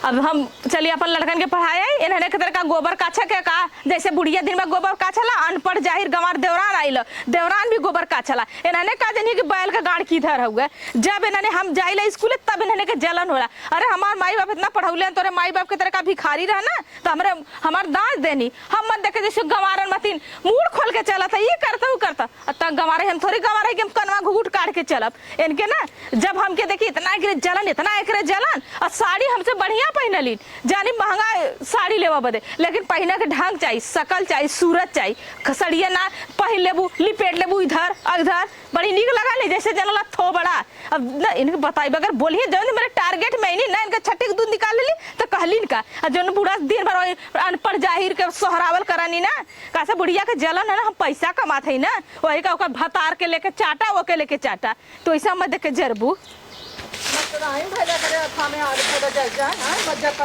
अब हम चलिए अपन लड़कन के पढ़ाए इन्हें के तरह का गोबर काछा के का जैसे बुढ़िया दिन में गोबर काछला अनपढ़ जाहिर गंवार देवरान आइल देवरान भी गोबर काछला इन्हें का जनी कि बैल का गाड़ किधर हुआ जब इन्हें हम जाइला स्कूल तब इन्हें के जलन होला। अरे हमार माई बाप इतना पढ़ौले तोरे माई बाप के तरह का भिखारी रहना तो हमरे हमार दांत देनी हम मत देखे जैसे गंवारन मतीन मूड खोल के चला था ये करता वो करता तब गंवारे हम थोड़ी गंवारे हम कनवा घूट काट के चलब इनके ना जब हमके देखी इतना एकरे जलन इतना एकरे जलन और साड़ी हमसे बढ़िया पहनली जानी महंगा साड़ी लेवा बदे लेकिन पहने के ढंग चाहिए शकल चाहिए सूरत चाहिए खसड़िया ना पहन लेबू लिपेट लेबू इधर उधर बड़ी नीक लगा ले जैसे जनला थो बड़ा। अब ना इनके बताई अगर बोलिए जो मेरे टारगेट में ही ना इनका छठी के दूध निकाल ली तो कहली का जो बूढ़ा दिन भर अनपढ़ जाहिर के सोहरावल करानी ना कैसे बुढ़िया के जलन है ना हम पैसा कमाते है ना वही का भतार के लेके चाटा वो के लेके चाटा तो ऐसा मत देख के जरबू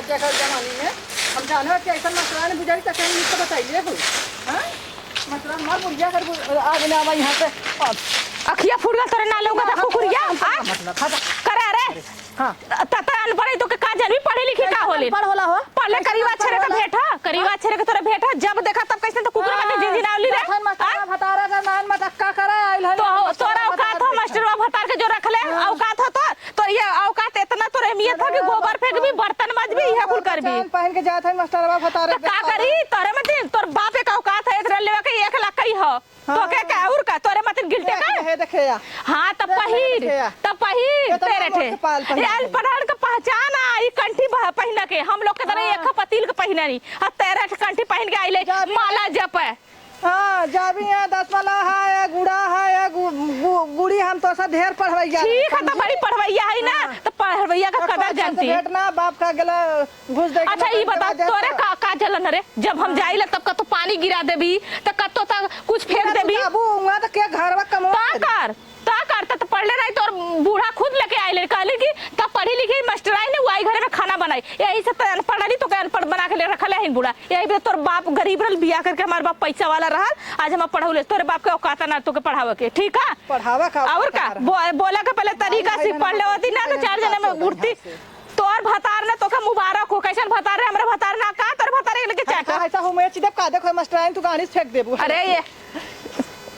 हम जाने कि ऐसा मसला नहीं बुझाई तो कहीं इसको बताइए मसला मार बुढ़िया कर आगे ना आवा यहाँ पे अखिया फूट गल तोरे ना लोग था कुकुरिया करे रे हां तता अनपढ़ तो के का जानवी पढ़े लिखे का होले पढ़ होला हो पहले करीवा छरे का भेटा करीवा छरे के तोरे भेटा जब देखा तब कैसे तो कुकुर में जिंजी नावली रे भतारा का मान मत अक्का करे आइल है तो तोरा औकात हो मास्टरवा भतार के जो रखले औकात हो तो ये औकात इतना तो रहमियत था कि गोबर फेंक भी बर्तन माज भी यह कुल कर भी पहन के जात है मास्टरवा भतारा का करी तोरे मत तोर बाप के औकात है एकरा लेवा के 1 लाख कई हो तो के और का तोरे मत गिल्टे का है देखे या हां तब पहिर तेरे थे यार पढ़ाड़ का पहचान आई कंठी पहन के हम लोग के तरह एक पतील के पहना नहीं और तेरे कंठी पहन के आइले माला जप है हां जाबी है 10 वाला है गुड़ा है गुड़ी हम तो सा ढेर पढ़वैया ठीक है तो बड़ी पढ़वैया है ना तो पढ़वैया का कदर जानती है बेटना बाप का गला घुस दे। अच्छा ये बता तोरे का जलन रे जब हम जाइला तब का तो पानी गिरा देबी त कतो तक कुछ फेंक देबी बाबू वहां तो के घरवा कमो ता करता तो पढ़ले नहीं तो बूढ़ा खुद लेके आइले कहले कि तब पढ़ी लिखी मास्टराई ने वाई घर में खाना बनाई यही से अनपढ़ रही तो के अनपढ़ बना के ले रखले है बूढ़ा यही पे तोर बाप गरीब रल बिया करके हमार बाप पैसा वाला रहल आज हम पढ़ौले तोरे बाप के औकात ना तो के पढ़ावे के ठीक है पढ़ावा का और का बोला के पहले तरीका से पढ़ ले होती ना तो 4 जने में उड़ती तोर भतार ने तोके मुबारक हो कैसन भतार रे हमरा भतार ना का तोर भतार लेके चाटा ऐसा हो मैं सीधे का देखो मास्टराई तू गाड़ी फेंक देबू अरे ये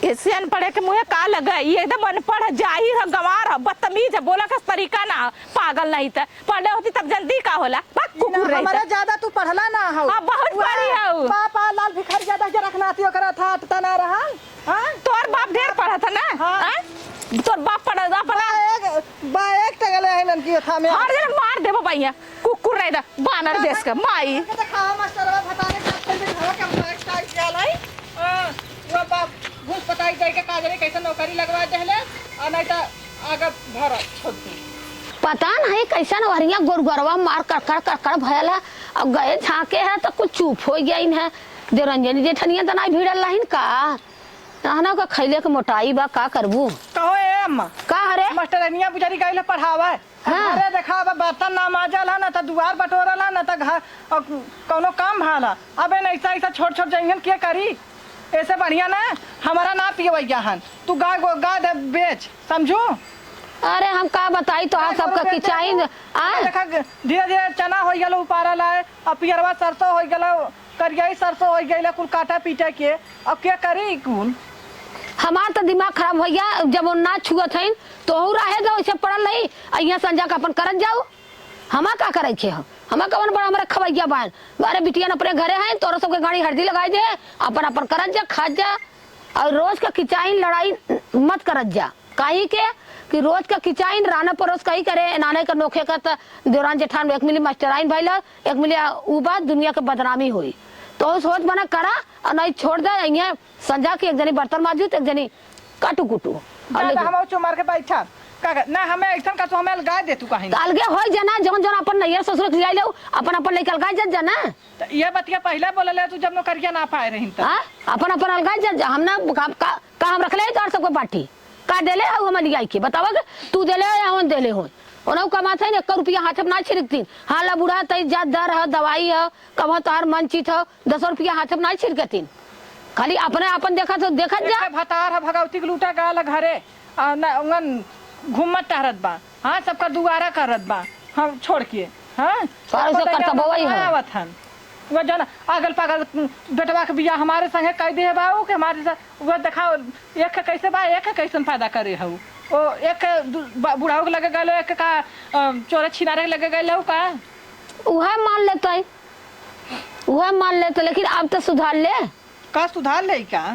ऐसे अनपढ़ के मुँह का लगा ये एकदम अनपढ़ जाहिर है गंवार है बदतमीज है बोला का तरीका ना पागल नहीं था पढ़ले होती तब जल्दी का होला कुकुर हमारा ज्यादा तू पढ़ला ना हो हां बहुत बड़ी है पापा लाल भिखारी ज्यादा जे रखना थी ओकरा था तना रहल हां तोर बाप ढेर पढ़ा था ना हां तोर बाप पढ़ा अपना एक टगले है नन की था में हर दिन मार देबो भैया कुकुर नहीं दा बानर देश का माई देखा मास्टरवा बताने का फिर हवा का एक टाइप चल है वो बाप घूस पताई दे के काजरे कैसे नौकरी लगवा देले और नहीं तो आगे भर छोड़ दे पता नहीं कैसन वरिया गोरगरवा मार कड़कड़ भयला अब गए झाके है तो कुछ चुप हो गया इन है देवरंजनी जेठनिया तना भिड़ल रहिन का रहना का खैले के मोटाई बा का करबू कहो ए अम्मा का हरे मास्टरनिया बुझारी गइले पढ़ावे अरे देखावा बर्तन ना माजल है ना तो दुआर बटोरल है ना तो घर कोनो काम भाला अबे नहीं ऐसा छोट छोट जंगन के करी ऐसे बढ़िया ना हमारा ना पियवैया हन तू गाय बेच समझू अरे हम का बताई तो आ सबका किचाई देखा धीरे धीरे चना हो गया उपारल है अब पियरवा सरसों हो गया करियाई सरसों हो गया कुल काटा पीटे के अब क्या करी कुल हमार तो दिमाग खराब हो गया जब वो ना छुअत है तो रहेगा वैसे पड़ल नहीं अहिया संजा का अपन करत जाओ हमा का करे छे हमा कवन बड़ा हमरा खवैया बान अरे बिटिया अपने घरे हैं तोरा सबके गाड़ी हल्दी लगाई दे अपन अपन करत जा खा जा और रोज का किचाइन लड़ाई मत करत जा काहे के कि रोज का किचाइन राना परोस कही करे नाने का नोखे का देवरान जेठान एक मिली मास्टराइन भइला एक मिली उ बात दुनिया के बदनामी हुई तो सोच बना करा और नहीं छोड़ दे अहिया संजा के एक जनी बर्तन माजू एक जनी काटू कुटू हम चुमार के बैठा ना हमें ऐसा का तो हमें अलगाय दे तू कहीं अलगे होई जना जवन जवन अपन नैयर ससुर के जाई ले अपन अपन लेके अलगाय जा जना तो ये बतिया पहले बोले ले तू जब नौकरिया ना पाए रही त अपन अपन अलगाय जा हम ना का हम रख ले तोर सबको बाटी का देले हो हम लियाई के बतावा तू देले हम देले हो ओना कमात है 1 रुपया हाथ में ना छिड़कतीन हाला बुढ़ा तई जा दर है दवाई है कब तार मन चित है 10 रुपया हाथ में ना छिड़कतीन खाली अपने अपन देखा तो देखत जा भतार है भगवती के लूटा गाल घरे ना घूमत टहरत बा हाँ सबका दुआरा करत बा हम छोड़ के हां सारे से करता बवई है आवत हन वो जन अगल पागल बेटवा के बिया हमारे संगे कह दे बाबू के हमारे वो दिखाओ एक के कैसे बा एक के कैसन फायदा करे हऊ ओ एक बुढ़ाऊ के लगे गए एक का चोरे छिनारे के लगे गए का उहे मान लेते उहे मान लेते लेकिन अब तो सुधार ले का सुधार ले का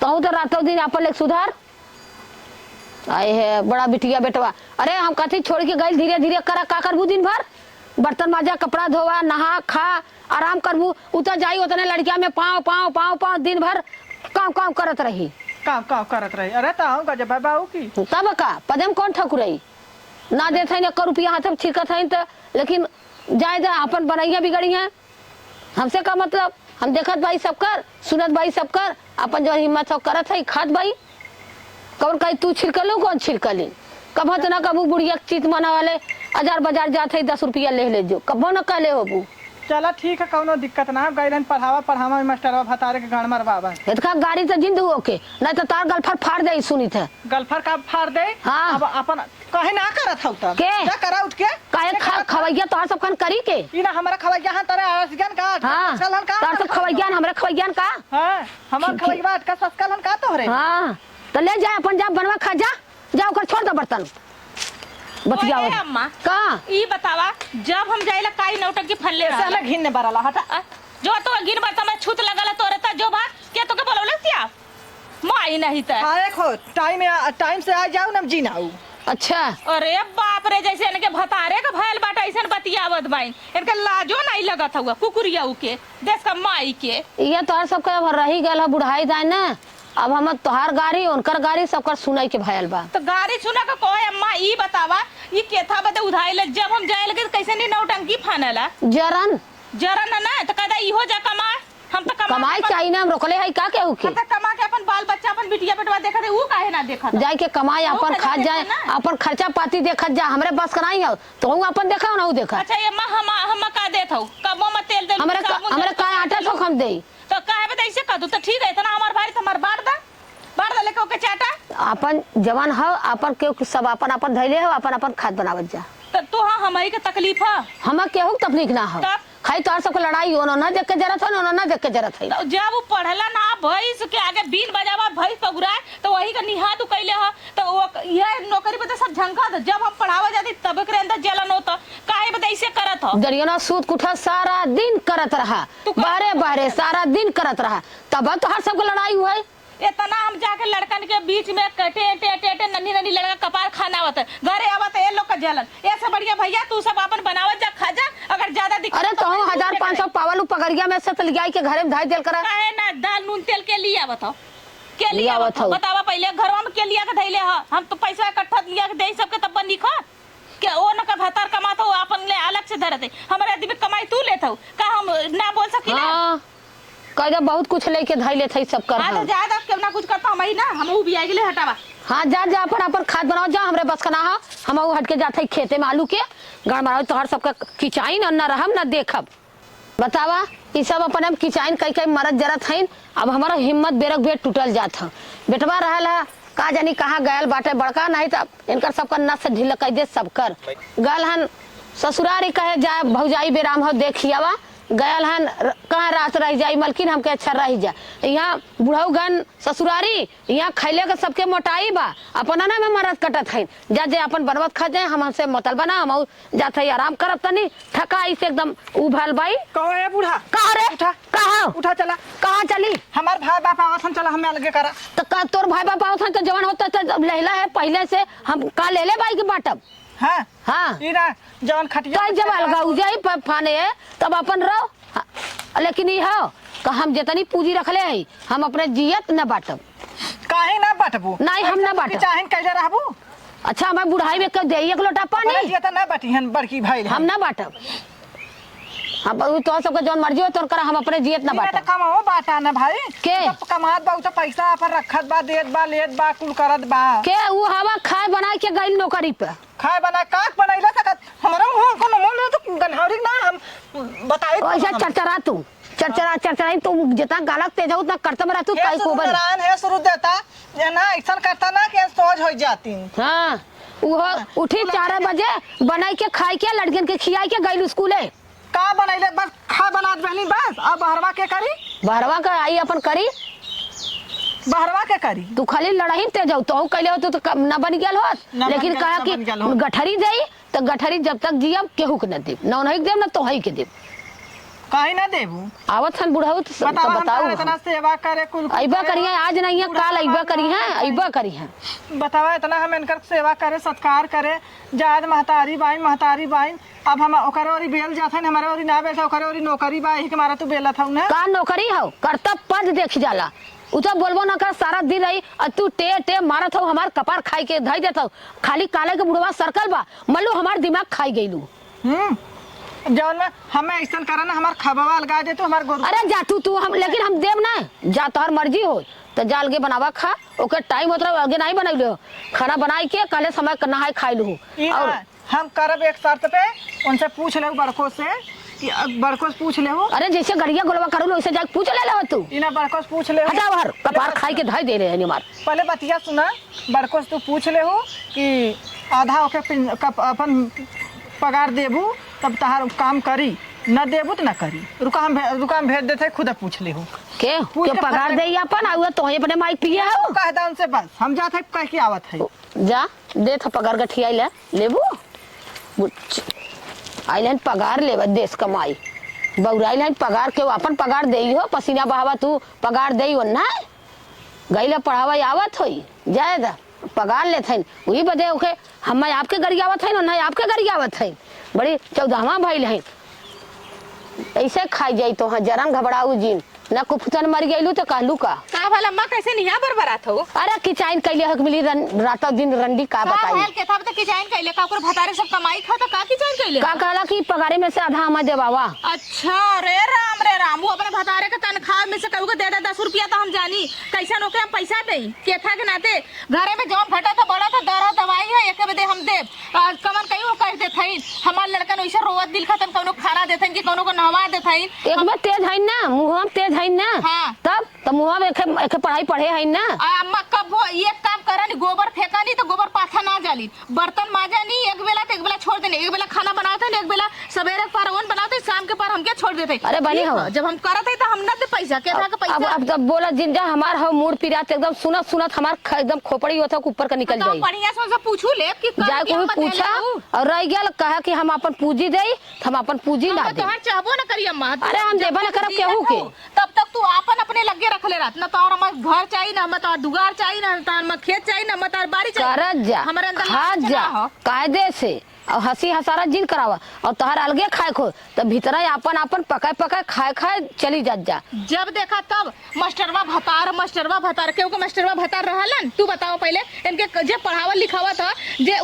तो रातों दिन अपन ले सुधार आए है बड़ा बिटिया बेटवा अरे हम कथी छोड़ के गए धीरे धीरे करा का करबू दिन भर बर्तन माजा कपड़ा धोवा नहा खा आराम करबू उतर जाई उतने लड़किया में पाँव पाँव पाँव पाँव दिन भर काम काम करत रही काम काम करत रही अरे तो हम गजब बाबू की तब का पदम कौन ठकुरई ना देते हैं 1 रुपया हाथ में छिड़कत है तो लेकिन जाए जा अपन बनैया बिगड़ी है हमसे का मतलब हम देखत भाई सब कर सुनत भाई सब कर अपन जो हिम्मत हो करत है खात भाई कौन कहीं तू छिड़कलू कौन छिड़कली कब तो ना कबू बुढ़िया चीत मना वाले हजार बाजार जाते 10 रुपया ले जो कबो न कहले होबू चला ठीक है कौनो दिक्कत ना गैलन पढ़ावा मास्टरवा भतारे के गाड़ मारवा इतका गाड़ी से जिंद हो के नहीं तो तार गलफर फाड़ दे सुनी थे गलफर का फाड़ दे हाँ। अब अपन कहे ना करत हौ त के? क्या करा उठ के काहे खवैया तोहर सब खन करी के ई ना हमरा खवैया हन तरे आरसिगन का हाँ सलन का तार सब खवैया हमरे खवैया का हां हमर खवैया का सस्कलन का तोहरे हाँ तो ले जा अपन जा बनवा खा जा जाओ कर छोड़ दो बर्तन बतियाओ ओए अम्मा का ई बतावा जब हम जाइला काई नौटंकी फल्ले ऐसा रहला ना घिन बरला हटा जो तो गिन बर्तन में छूत लगल तोरे त जो बा के तो के बोलौले सिया माई नहीं त हां देखो टाइम से आ जाओ ना जीनाऊ अच्छा अरे बाप रे जैसे इनके भतारे का भयल बाटा ऐसन बतियावत बाई इनके लाजो नहीं लगत हुआ कुकुरिया के देश का माई के ये तोहर सब के रही गल है बुढ़ाई दाई ना अब हम तोहार गाड़ी उनकर गाड़ी सबकर सुनाई के भयल बा तो गाड़ी सुना का कोई अम्मा ई बतावा ई केथा बदे उधाई ले जब हम जाए लगे कैसे नहीं नौटंकी फानला जरन जरा ना तो कदा इहो जा कमा हम तो कमाई चाहिए ना हम रोकले है का केहू के हम तो कमा के अपन बाल बच्चा अपन बिटिया बेटवा देखा दे ऊ काहे ना देखा जाए के कमाई वो अपन कदा खा देखा जाए ना। अपन खर्चा पाती देखत जा हमरे बस कराई हो तो हूं अपन देखा ना देखा अच्छा ये मां हम का देत हो कबो में तेल दे हमरे का आटा तो हम दे तो काहे बदे ऐसे कर दू तो ठीक है इतना हमार भाई तो हमार बाड़ दा लेके ओके चाटा अपन जवान हो अपन के सब अपन अपन धैले हो अपन अपन खाद बनावत जा तो तू हां हमारी के तकलीफ है हम केहू तकलीफ ना हो तब? खाई तोहर सबके लड़ाई हो ना देख के जरूरत है ना देख के जरूरत है तो जब वो पढ़ला ना भैंस के आगे बीन बजावा भैंस पगुराए तो वही का निहाद कैले ह तो वो ये नौकरी पे तो सब झंका दे जब हम पढ़ावा जाती तब के अंदर जलन होता काहे बदे ऐसे करत हो दरियोना सूत कुठा सारा दिन करत रहा तू कर- बारे बारे सारा दिन करत रहा तब तो हर सबके लड़ाई हुआ इतना हम जाके लड़कन के बीच में कटे टे नन्ही नन्ही लड़का कपार खाना आवत है घरे आवत है ये लोग का जलन ऐसे बढ़िया भैया तू सब अपन बनावत जा खा जा अगर ज्यादा दिक्कत अरे तो 1500 पावल पकड़िया में से तलियाई के घरे में धाई देल करा काहे ना दाल नून तेल के लिए आवत हो के लिए लिया आवत हो आवत हो। बतावा पहले घरवा में के लिया के धैले ह हम तो पैसा इकट्ठा लिया के दे सबके तब बनी खा के ओ न का भतार कमाता हो अपन ले अलग से धरते हमारे आदमी कमाई तू लेत हो का हम ना बोल सकी ना हां कह बहुत कुछ लेके धाई ले थई सब कर हां तो ज्यादा क्यों ना कुछ करता हम ही ना हम ऊ भी आ गेले हटावा हाँ जा जा अपन अपन खाद बनाओ जा हमरे बस का ना हो हम हट के जाते खेते में आलू के गड़ मारो तोहर सबका किचाइन न रहम न देखब बतावा ई सब अपन हम किचाइन कई कई मरद जरत हईन अब हमारा हिम्मत बेरक बेट टूटल जात ह बेटवा रहला का जानी कहाँ गयल बाटे बड़का नहीं तो इनकर सबका नस ढील कर दे सब कर गल हन ससुरारी कहे जाए भौजाई बेराम हो देखियावा गयल हन कहाँ रात रह जाई मलकिन हमके अच्छा रह जा यहाँ बुढ़ऊ गन ससुरारी यहाँ खैले के सबके मोटाई बा अपना ना में मरद कटत है जा जे अपन बनवत खा जाए हम हमसे मोतल बना हम जात है आराम करब तनी थका इसे एकदम उभल बाई कहो ए बूढ़ा कहाँ रे उठा कहाँ उठा चला कहाँ चली हमार भाई बाप आवसन चला हमें अलगे करा तो का तोर भाई बाप आवत तो जवान होता तो लहला है पहले से हम का ले ले बाई के बाटब हां हाँ ई ना जवन खटिया तो जब अलगा उजाई फाने है तब अपन रहो हाँ, लेकिन ये हो कि हम जितनी पूंजी रखले है हम अपने जियत न बाटब काहे ना बाटबू नहीं, हम ना बाटब। चाहे कैले रहबू अच्छा हमें बुढ़ाई में कह दे एक लोटा अरे पानी ये तो ना बाटी बड़की भाई हम ना बाटब हम तो सबके जौन मर्जी हो तो करा हम अपने जियत न तो बाटब कमाओ बाटा ना भाई के? जब कमात बा उ तो पैसा पर रखत बा देत बा लेत बा कुल करत बा के वो हवा खाए बना के गई नौकरी पे खाए बना काक बनैला सकत हमरा मुंह कोनो मोल तो गन्हौरी ना हम बताई ऐसा चरचरा तू चरचरा तुम जितना गालक तेज हो उतना करते में रहतू काई को बन है शुरू देता ये ना ऐसा करता ना कि सोच हो जाती हाँ वो उठी 4 बजे बनाई के खाई के लड़कियन के खियाई के गई स्कूले। का बनैले बस खा बनात बहनी बस। अब बहरवा के करी, बहरवा का आई अपन करी, बहरवा के करी। तू खाली लड़ाई ते जाऊ तो कैले हो तो न बन गेल हो, लेकिन कहा कि गठरी दई तो गठरी जब तक जियब केहू के न देब, न नहीं देब न तो ही के देब। कहीं ना देबू आवत हन बुढ़ाऊ तो बताओ। इतना सेवा करे कुल अइबा करिए, आज नहीं है काल अइबा करिए, अइबा करिए। बतावा इतना हम इनकर सेवा करे सत्कार करे जाद महतारी बाइन। अब हम ओकर ओरी बेल जात हन, हमारे ओरी ना बेल ओकर ओरी नौकरी बा, यही के मारा तू बेलत हऊ ना। का नौकरी हो कर्तव्य पद देख जाला, उ तो बोलबो ना कर सारा दिन रही और तू टे मारत हो, हमार कपार खाई के धई देत हो। खाली काले के बुढ़वा सर्कल बा, मल्लू हमार दिमाग खाई गईलू। जौन में हमें ऐसा करा ना हमार खबवा लगा दे तो हमार गोरू। अरे जा तू हम, लेकिन हम देव ना जा, तोहर मर्जी हो तो जा अलगे बनावा खा, ओके टाइम होत रहा अलगे नहीं बनाई लो, खाना बनाई के काले समय नहाई खाई लू। और हम करब एक शर्त पे, उनसे पूछ ले बड़को से कि बड़को से पूछ ले हो। अरे जैसे गड़िया गोलवा करू लो वैसे जा पूछ ले लो तू। इना बड़को से पूछ ले हो। हटा बाहर, कपार खाई के धाई दे रहे हैं मार। पहले बतिया सुना, बड़को से तू पूछ ले हो कि आधा ओके अपन पगार देबू तब तहार काम करी, न देबू तो न करी। रुका हम भेज देते, खुद पूछ ले हो के पगार दे अपन आउ तो अपने माइक पिए हो। कह दा उनसे बस हम जात है कह के आवत है। जा दे था पगार गठिया ले लेबू आइलन पगार लेब देश कमाई बउराइलन पगार के अपन पगार देई हो, पसीना बहावा तू पगार देई हो ना, गईला पढ़ावा आवत होई जाए दा पगार लेत हन वही बदे ओके हम आपके गड़ी आवत है ना आपके गड़ी आवत है। बड़ी 14वां भइल है ऐसे खाई जाई तो जरन घबराऊ जीन ना कुफतन मर गईलू तो कहलू का भला अम्मा कैसे निया बरबरात हो। अरे किचाइन कैले हक मिली रात दिन रंडी का बताई हाल के तब तो किचाइन कैले का ओकर भतारे सब कमाई खा तो का किचाइन कैले का कहला कि पगारे में से आधा हमें देवावा। अच्छा रे राम वो अपने भतारे के तनख्वाह में से कहू के दे 10 रुपया तो हम जानी कैसा नौकरी हम पैसा देई केथा के नाते घरे में जौन घटा तो बड़ा तो दरा दवाई है एक बदे हम देब कमन कहीं वो कह देथइन हमार लड़का न ऐसे रोवत दिल खतन कोनो खाना देथइन कि कोनो को नहवा देथइन एक में तेज है ना मुंह में तेज है ना। हाँ। तब मुंह में एक पढ़ाई पढ़े है ना। अम्मा कब वो ये काम करनी गोबर फेंका नहीं तो गोबर पाथा ना जाली बर्तन माजा नहीं एक बेला तो एक बेला छोड़ देने एक बेला खाना बनाते एक बेला सवेरे पर ओवन बनाते शाम के पर हम क्या छोड़ देते। अरे बनी हो जब हम करत है तो हम ना दे पैसा के था के पैसा अब तब बोला जिंजा हमार हो मूड पिरात एकदम सुनत हमार एकदम खोपड़ी होता ऊपर का निकल जाई। बढ़िया से पूछू ले कि जाए कोई पूछा और रह गया कहा कि हम अपन पूंजी देई हम अपन पूंजी ना दे तोहर चाहबो ना करी अम्मा। अरे हम देबा ना करब केहू के तब तक तू अपन अपने लगे रखले रहत ना तोहर हम घर चाहिए ना तोहर दुगार चाहिए ना तोहर खेत चाहिए ना तोहर बाड़ी चाहिए करत जा हमारे अंदर खा जा कायदे से और हंसी हसारा जिन करावा और तोहर अलगे खाए खो तो भीतर अपन पकाए खाए चली जा। जब देखा तब मास्टरवा भतार केहू के मास्टरवा भतार रहलन तू बताओ पहले इनके जे पढ़ावल लिखावा था जे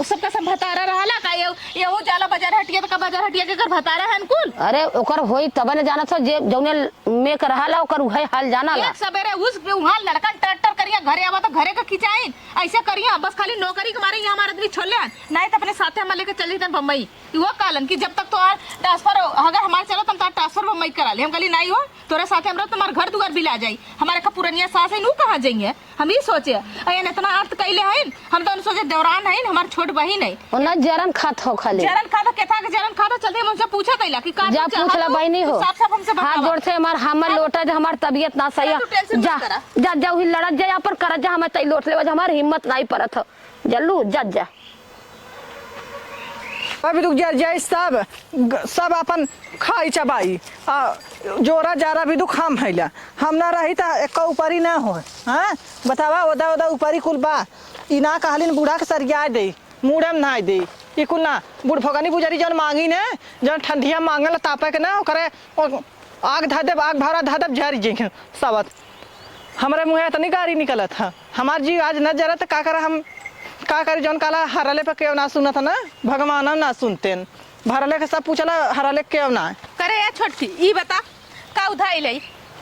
सबका सब भतारा रहला का येहू जाला बाजार हटिया का बाजार हटिया के कर भतारा है अनुकूल। अरे ओकर होई तब ने जाना था जे जौने में कर रहला ओकर उहे हाल जाना ला एक सवेरे उस वहां लड़कन ट्रैक्टर करिया घरे आवा तो घरे का खिंचाइन ऐसे करिया बस खाली नौकरी के मारे यहाँ हमारे आदमी छोड़ ले नहीं तो अपने साथे हम लेके चली तन बम्बई वो कालन कि जब तक तो ट्रांसफर अगर हमारे चलो तुम ट्रांसफर बम्बई करा ले हम कहली नहीं हो तोरे साथे हमरा तुम्हारे घर दुआर भी ला जाई हमारे का पुरनिया सास है नू कहाँ जाइए हम ही सोचे अयन इतना अर्थ कैले हैं हम तो सोचे देवरान है हमार छोट बहिन है ओना जरन खात हो खाली जरन खाता केथा के जरन खाता चलते हम उनसे पूछा कैला कि का जा पूछला बहिनी हो साफ हमसे हाथ जोड़ से हमर लोटा जे हमार तबीयत ना सही जा हुई लड़त जा पर कर जा हम तई लोट ले हमार हिम्मत नहीं परत हो जल्लू जा अभी रुक जाए सब अपन खाई चबाई जोरा जारा भी दुख हम हैला हम ना रही तो एक ऊपरी ना हो। हाँ बतावा ओदा ऊपरी कुल बा ई ना कहलिन बूढ़ा के सरिया दे मुड़े में ना दे ई कुल ना बूढ़ भगनी बुझारी जन मांगी ने जन ठंडिया मांगल तापे के ना करे आग धा देब आग भरा धा देब झर जी सबत हमारे मुँह इतनी गाड़ी निकलत है हमार जी आज न जरा तो का कर हम का करी जौन काला हरले पे क्यों ना सुनत ना भगवान ना सुनते भरले के सब पूछला हरले क्यों ना करे या छोटकी ई बता का उधाई ले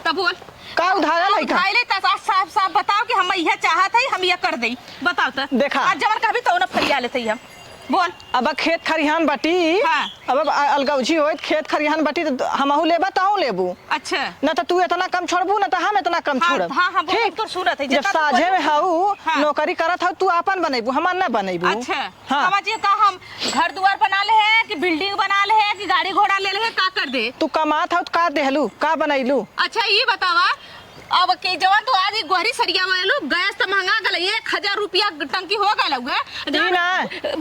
तब बोल का उधार ले उधाई ले त साफ बताओ कि हम यह चाहत है हम यह कर देई बताओ त देखा आज जवन कहबी तो ना फरिया लेते हम बोल। अब खेत खरिहान बाटी। हाँ। अब अलगौजी होत खेत खरिहान बाटी तो हमहू लेबा ताऊ लेबू। अच्छा न तो तू इतना कम छोड़बू न तो हम इतना कम हाँ, छोड़ब। हाँ, हाँ, बोल, तो सुनत है, जब जितना तू साझे में बोल- हाउ हाँ। नौकरी करत हौ तू अपन बनेबू हमार न बनेबू। अच्छा हाँ। समझिए का हम घर दुआर बना ले है कि बिल्डिंग बना ले है कि गाड़ी घोड़ा ले ले है का कर दे। तू कमात हौ तो का देहलू का बनैलू। अच्छा ये बतावा अब के जवान तो आज गोहरी सरिया वालो गैस तो महंगा गल 1000 रुपया टंकी हो गल हुआ ई ना।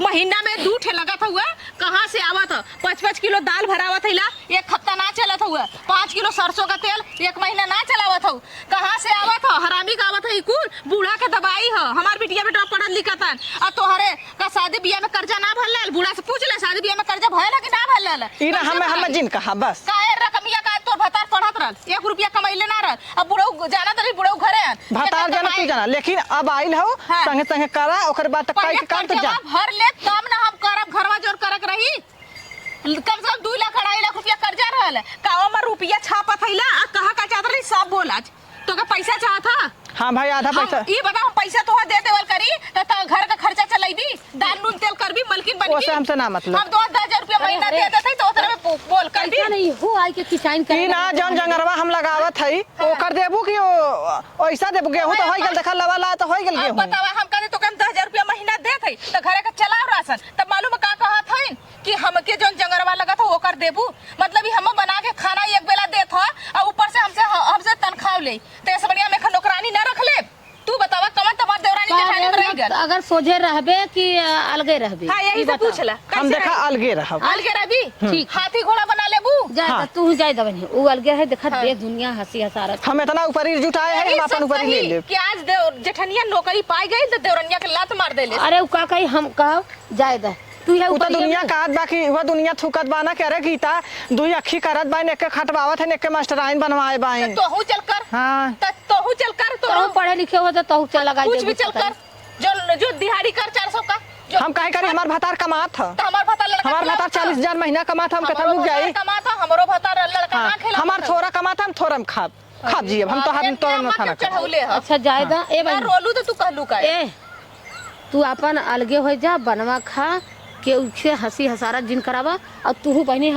महीना में 2 ठे लगत हुआ कहाँ से आवत 5-5 किलो दाल भरावत है एक हफ्ता ना चलत हुआ 5 किलो सरसों का तेल 1 महीना ना चलावत हो कहाँ से आवत हो हरामी का आवत है कुल बूढ़ा के दवाई हो हमार बिटिया बेटा पढ़ल लिखत है अब तोहरे का शादी बियाह में कर्जा ना भरल बूढ़ा से पूछ ले शादी बियाह में कर्जा भरल कि ना भरल ई ना हम जिन कहा बस काहे रकमिया का तोर भतार पढ़त रहल 1 रुपया कमाइले ना रहल अब बुढ़ऊ जाना तरी बुढ़ऊ घरे आन भतार जाना तू जाना लेकिन अब आइल हौ हाँ। संगे संगे करा ओकर बाद तक पहले के काम तो जा। कर्जवा भर ले तब ना हम करब घरवा जोर करक रही कम से कम 2 लाख 2.5 लाख रुपया कर्जा रहल कावा में रुपया छापत हैला आ कहा का चाहत रही सब बोल आज तो का पैसा चाहत हा हाँ भाई आधा पैसा ये बता हम पैसा तो दे देवल करी तो घर का खर्चा चलाईबी दाल नून तेल करबी मलकिन बनबी ओसे हमसे ना मतलब। हम 10,000 रुपया महीना दे देते तो ओतरे में बोल करबी ऐसा नहीं हो आई के किसान ई ना जौन जंगरवा हम लगावत हई ओकर देबू कि ओ ऐसा देबू गेहूं तो होई गेल देखा लवा ला तो होई गेल अब गेहूं। बतावा हम कहते तो कम 10,000 रुपया महीना देत हई तो घरे का चलाव राशन तब मालूम है का कहत हई कि हमके जौन जंगरवा लगत हो ओकर देबू मतलब ही हम बना के खाना एक बेला देत हो और ऊपर से हमसे तनख्वाह ले तो ऐसे बढ़िया में नौकरानी ना रख ले तू बतावा कमन तमार देवरानी जेठानी में रह गल अगर सोझे रहबे कि अलगे रहबे हां यही से पूछला हम देखा अलगे रहब। अलगे रहबी ठीक। हाथी घोड़ा बना लेबू जाए हाँ। तू जाए दबन उ अलगे है देखा देख दुनिया हंसी हसारत हम इतना ऊपरी जुटाए हैं हम अपन ऊपरी ले ले। कि आज जेठनिया नौकरी पाई गई तो देवरनिया के लात मार देले अरे उ का कही हम कह जाए दे तू है उ तो दुनिया कात बाकी वह दुनिया थुकत बाना के अरे गीता दुई अखी करत बाइन एक खटवावत है एक के मास्टराइन बनवाए बाइन। तोहू चल कर हां तोहू चल कर तो पढ़े लिखे हो तो चल लगा कुछ भी चल कर जो दिहाड़ी कर 400 का जो हम काहे करी हमार भतार कमात ह तो हमार भतार लड़का हमार भतार 40,000 महीना कमात हम कथा रुक जाई। कमाता हमरो भतार लड़का हां ना खेला हमार थोड़ा कमात हम थोड़ा खाब जी हम तो हम तो न खाना खा। चढ़ौले ह अच्छा जाए दा ए मैं भाई रोलू तो तू कहलू का ए तू अपन अलगे हो जा बनवा खा के उससे हंसी हसारत जिन करावा और तू बहनी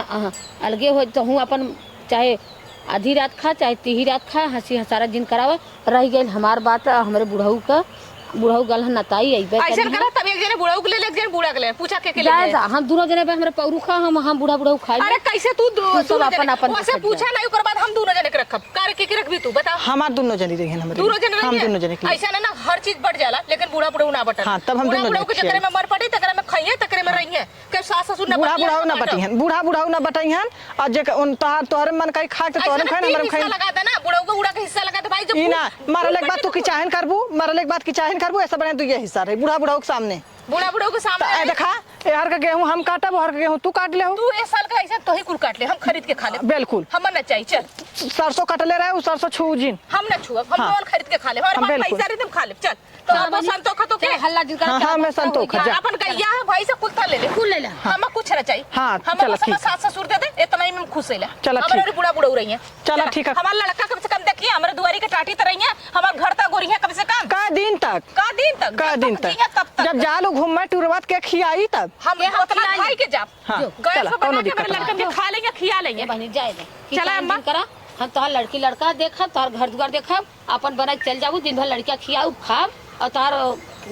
अलगे हो तो हूँ अपन चाहे आधी रात खा चाहे तीही रात खा हंसी हसारत जिन करावा रह गई हमार बात हमारे बुढ़ऊ का बुढ़ऊ गल नताई अइबे ऐसा करा तब एक जने बुढ़ऊ के ले एक जने बूढ़ा के ले पूछा के ले जाए दा हम दोनों जने पे हमरे पौरू खा हम बूढ़ा बुढ़ऊ खाई अरे कैसे तू सब अपन अपन वैसे पूछा नहीं ओकर बाद हम दोनों जने के रखब कार के रखबी तू बता हमार दोनों जनी रही हमरे दोनों जने हम दोनों जने रहिए ऐसा ना हर चीज बढ़ जाला लेकिन बूढ़ा बुढ़ऊ ना बटन हाँ, तब हम दोनों बुढ़ऊ के जने चक्कर में मर पड़ी तकरे में खाइए तकरे में रहिए के सास ससुर ना बूढ़ा बुढ़ाऊ ना बटिहन बूढ़ा बुढ़ाऊ ना बटिहन और जे उन तोहार तोहरे मन कई खा के तोहरे खाए हमरे खाए लगा दे ना बुढ़ऊ को उड़ा के हिस्सा लगा दे भाई जो ई ना मरले के बाद तू की चाहन करबू मरले के बाद की चाहन करबू ऐसा बने तू ये हिस्सा रही बूढ़ा बुढ़ाऊ के सामने बूढ़ा बुढ़ऊ के तो सामने ए देखा एहर का गेहूं हम काटब हर का गेहूं तू काट ले हो तू इस साल का ऐसा तो ही कुल काट ले हम खरीद के खा ले बिल्कुल हम ना चाहिए चल सरसों कटले रहे उ सरसों छू जिन हम ना छुआ हम हाँ। रोल खरीद के खा ले हमारे हम पास बिल्कुल। पैसा रही तुम खा ले चल तो अब संतोख तो के हल्ला जिन हाँ, हाँ, मैं संतोख जा। अपन गैया है भाई से कुल था ले ले कुल ले ला हम कुछ ना चाहिए हाँ, हम चलो, बस ठीक। सास ससुर दे दे इतना ही में खुश है चलो, हमारे ठीक। बूढ़ा बुढ़ऊ रही है चलो, ठीक है। हमारा लड़का कम से कम देखिए हमारे दुआरी के टाटी तो रही है हमारे घर तक गोरी है कम से कम का दिन तक का दिन तक का जब दिन जिया तब तक जब जालू घूमे टुरवत के खियाई तब हम उतना खाई के जाब हाँ, गैस चलो, पे कोनो बना के दिक्कत मेरे लड़के के खा लेंगे खिया लेंगे बहनी जाए दे चला अम्मा। करा हम तोहार लड़की लड़का देखब तोहार घर दुआर देखब अपन बना के चल जाबू दिन भर लड़किया खियाऊ खाब और तोहार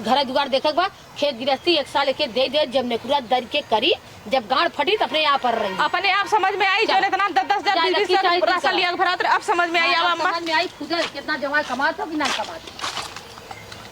घर दुआर देखक बा खेत गृहस्थी 1 साल के दे जब नेकुरा दर के करी जब गांड फटी तो अपने यहाँ पर रही अपने आप समझ में आई जो इतना 10,000 जाए, 20,000 जाए, राशन लिया भरा अब समझ में आई अब अम्मा समझ में आई खुद कितना जमा कमाता कि ना कमाता